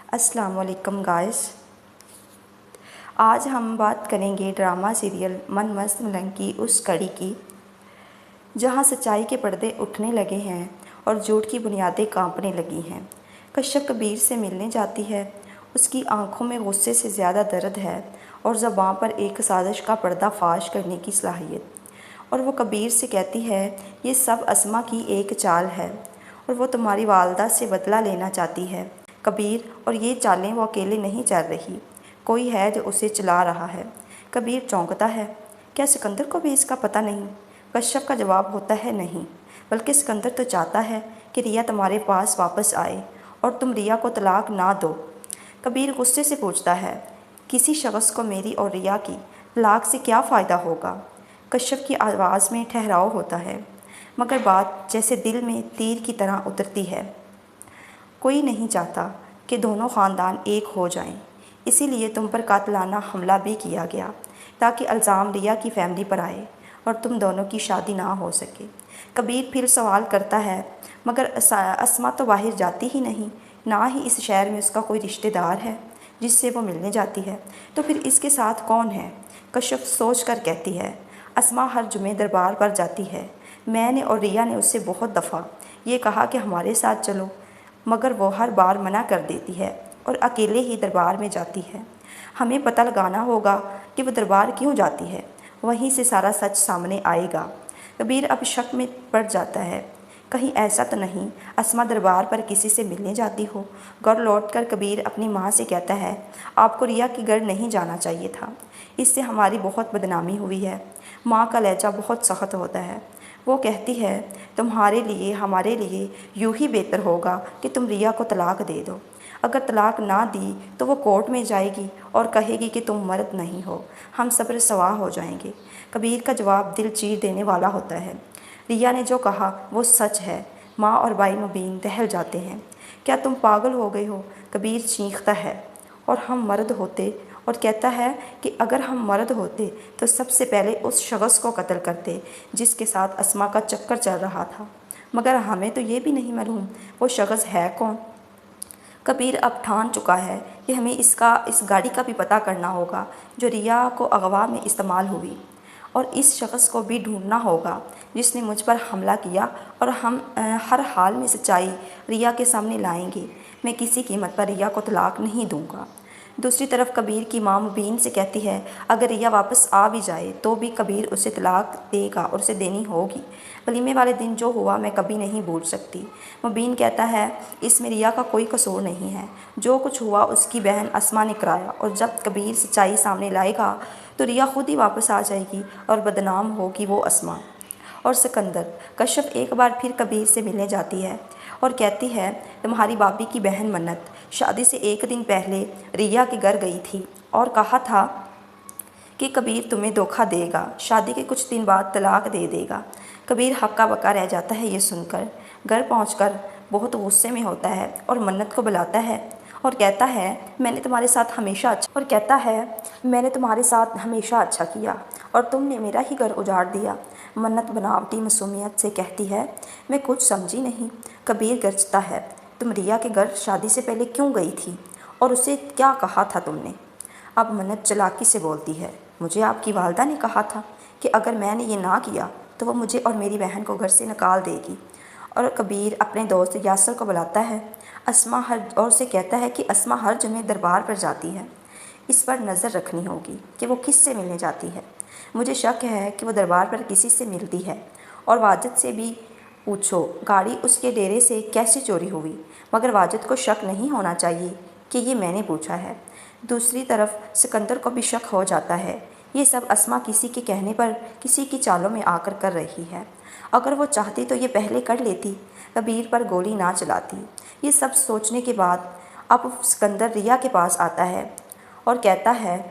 السلام علیکم گائز، آج ہم بات کریں گے ڈرامہ سیریل من مست ملنگ کی اس کڑی کی جہاں سچائی کے پردے اٹھنے لگے ہیں اور جھوٹ کی بنیادیں کانپنے لگی ہیں۔ کشف کبیر سے ملنے جاتی ہے، اس کی آنکھوں میں غصے سے زیادہ درد ہے اور زباں پر ایک سازش کا پردہ فاش کرنے کی صلاحیت، اور وہ کبیر سے کہتی ہے یہ سب اسما کی ایک چال ہے اور وہ تمہاری والدہ سے بدلہ لینا چاہتی ہے۔ کبیر اور یہ چالیں وہ اکیلے نہیں چل رہی، کوئی ہے جو اسے چلا رہا ہے۔ کبیر چونکتا ہے، کیا سکندر کو بھی اس کا پتہ نہیں؟ کشف کا جواب ہوتا ہے نہیں، بلکہ سکندر تو چاہتا ہے کہ ریا تمہارے پاس واپس آئے اور تم ریا کو طلاق نہ دو۔ کبیر غصے سے پوچھتا ہے، کسی شخص کو میری اور ریا کی طلاق سے کیا فائدہ ہوگا؟ کشف کی آواز میں ٹھہراؤ ہوتا ہے، مگر بات جیسے دل میں تیر کی طرح اترتی ہے۔ کوئی نہیں چاہتا کہ دونوں خاندان ایک ہو جائیں، اسی لیے تم پر قاتلانہ حملہ بھی کیا گیا تاکہ الزام ریا کی فیملی پر آئے اور تم دونوں کی شادی نہ ہو سکے۔ کبیر پھر سوال کرتا ہے، مگر اسما تو باہر جاتی ہی نہیں، نہ ہی اس شہر میں اس کا کوئی رشتہ دار ہے جس سے وہ ملنے جاتی ہے، تو پھر اس کے ساتھ کون ہے؟ کشف سوچ کر کہتی ہے، اسما ہر جمعے دربار پر جاتی ہے۔ میں نے اور ریا نے اس سے بہت دفعہ یہ کہا کہ ہمارے ساتھ چلو، مگر وہ ہر بار منع کر دیتی ہے اور اکیلے ہی دربار میں جاتی ہے۔ ہمیں پتہ لگانا ہوگا کہ وہ دربار کیوں جاتی ہے، وہیں سے سارا سچ سامنے آئے گا۔ کبیر اب شک میں پڑ جاتا ہے، کہیں ایسا تو نہیں اسما دربار پر کسی سے ملنے جاتی ہو؟ گھر لوٹ کر کبیر اپنی ماں سے کہتا ہے، آپ کو ریا کے گھر نہیں جانا چاہیے تھا، اس سے ہماری بہت بدنامی ہوئی ہے۔ ماں کا لہجہ بہت سخت ہوتا ہے، وہ کہتی ہے، تمہارے لیے ہمارے لیے یوں ہی بہتر ہوگا کہ تم ریا کو طلاق دے دو۔ اگر طلاق نہ دی تو وہ کورٹ میں جائے گی اور کہے گی کہ تم مرد نہیں ہو، ہم صبر سوا ہو جائیں گے۔ کبیر کا جواب دل چیر دینے والا ہوتا ہے، ریا نے جو کہا وہ سچ ہے۔ ماں اور بھائی مبین دہل جاتے ہیں، کیا تم پاگل ہو گئے ہو؟ کبیر چیختا ہے، اور ہم مرد ہوتے، اور کہتا ہے کہ اگر ہم مرد ہوتے تو سب سے پہلے اس شخص کو قتل کرتے جس کے ساتھ اسما کا چکر چل رہا تھا، مگر ہمیں تو یہ بھی نہیں معلوم وہ شخص ہے کون۔ کبیر اب ٹھان چکا ہے کہ ہمیں اس گاڑی کا بھی پتہ کرنا ہوگا جو ریا کو اغوا میں استعمال ہوئی، اور اس شخص کو بھی ڈھونڈنا ہوگا جس نے مجھ پر حملہ کیا، اور ہم ہر حال میں سچائی ریا کے سامنے لائیں گے۔ میں کسی قیمت پر ریا کو طلاق نہیں دوں گا۔ دوسری طرف کبیر کی ماں مبین سے کہتی ہے، اگر ریا واپس آ بھی جائے تو بھی کبیر اسے طلاق دے گا اور اسے دینی ہوگی۔ ولیمے والے دن جو ہوا میں کبھی نہیں بھول سکتی۔ مبین کہتا ہے، اس میں ریا کا کوئی قصور نہیں ہے، جو کچھ ہوا اس کی بہن اسما نے کرایا، اور جب کبیر سچائی سامنے لائے گا تو ریا خود ہی واپس آ جائے گی اور بدنام ہوگی وہ اسما۔ اور سکندر۔ کشف ایک بار پھر کبیر سے ملنے جاتی ہے اور کہتی ہے، تمہاری بھابھی کی بہن منت شادی سے ایک دن پہلے ریا کے گھر گئی تھی اور کہا تھا کہ کبیر تمہیں دھوکہ دے گا، شادی کے کچھ دن بعد طلاق دے دے گا۔ کبیر ہکا بکا رہ جاتا ہے یہ سن کر، گھر پہنچ کر بہت غصے میں ہوتا ہے اور منت کو بلاتا ہے اور کہتا ہے، میں نے تمہارے ساتھ ہمیشہ اچھا کیا اور تم نے میرا ہی گھر اجاڑ دیا۔ منت بناوٹی معصومیت سے کہتی ہے، میں کچھ سمجھی نہیں۔ کبیر گرجتا ہے، تم ریا کے گھر شادی سے پہلے کیوں گئی تھی اور اسے کیا کہا تھا تم نے؟ اب منت چلاکی سے بولتی ہے، مجھے آپ کی والدہ نے کہا تھا کہ اگر میں نے یہ نہ کیا تو وہ مجھے اور میری بہن کو گھر سے نکال دے گی۔ اور کبیر اپنے دوست یاسر کو بلاتا ہے اور اسے کہتا ہے کہ اسما ہر جمعے دربار پر جاتی ہے، اس پر نظر رکھنی ہوگی کہ وہ کس سے ملنے جاتی ہے۔ مجھے شک ہے کہ وہ دربار پر کسی سے ملتی ہے، اور واجد سے بھی پوچھو گاڑی اس کے ڈیرے سے کیسے چوری ہوئی، مگر واجد کو شک نہیں ہونا چاہیے کہ یہ میں نے پوچھا ہے۔ دوسری طرف سکندر کو بھی شک ہو جاتا ہے، یہ سب اسما کسی کے کہنے پر کسی کی چالوں میں آ کر رہی ہے، اگر وہ چاہتی تو یہ پہلے کر لیتی، کبیر پر گولی نہ چلاتی۔ یہ سب سوچنے کے بعد اب سکندر ریا کے پاس آتا ہے اور کہتا ہے،